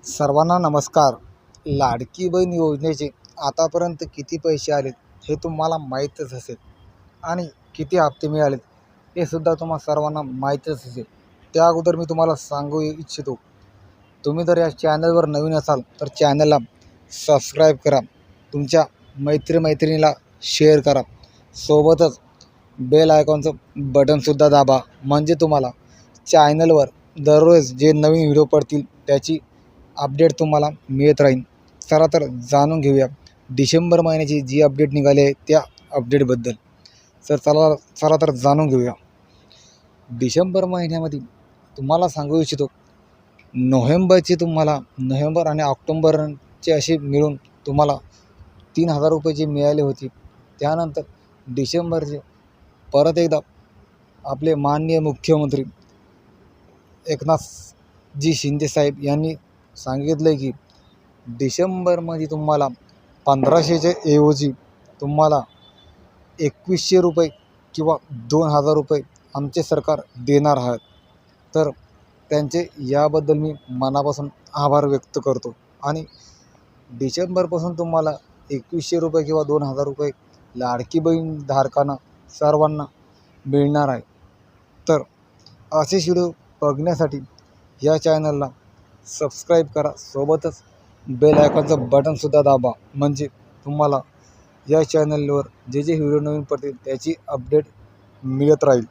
सर्वांना नमस्कार. लाडकी बहीण योजनेचे आतापर्यंत किती पैसे आलेत हे तुम्हाला माहीतच असेल आणि किती हप्ते मिळालेत हे सुद्धा तुम्हाला सर्वांना माहीतच असेल. त्या अगोदर मी तुम्हाला सांगू इच्छितो, तुम्ही जर या चॅनलवर नवीन असाल तर चॅनलला सबस्क्राईब करा, तुमच्या मैत्रिणीला शेअर करा, सोबतच बेल आयकॉनचं बटनसुद्धा दाबा, म्हणजे तुम्हाला चॅनलवर दररोज जे नवीन व्हिडिओ पडतील त्याची अपडेट तुम्हाला मिळत राहील. चला तर जाणून घेऊया डिसेंबर महिन्याची जी अपडेट निघाली आहे त्या अपडेटबद्दल. चला तर जाणून घेऊया. डिसेंबर महिन्यामध्ये तुम्हाला सांगू इच्छितो, नोव्हेंबर आणि ऑक्टोंबरचे असे मिळून तुम्हाला 3,000 रुपये जे मिळाले होते. त्यानंतर डिसेंबरचे परत एकदा आपले माननीय मुख्यमंत्री एकनाथजी शिंदे साहेब यांनी सांगितलं की डिसेंबरमध्ये तुम्हाला 1,500च्या ऐवजी तुम्हाला 2,100 रुपये किंवा 2,000 रुपये आमचे सरकार देणार आहे. तर त्यांचे याबद्दल मी मनापासून आभार व्यक्त करतो. आणि डिसेंबरपासून तुम्हाला 2,100 रुपये किंवा 2,000 रुपये लाडकी बहीण धारकांना सर्वांना मिळणार आहे. तर असेच व्हिडिओ बघण्यासाठी या चॅनलला सबस्क्राईब करा, सोबतच बेल आयकॉनचं बटनसुद्धा दाबा, म्हणजे तुम्हाला या चॅनलवर जे व्हिडिओ नवीन पडतील त्याची अपडेट मिळत राहील.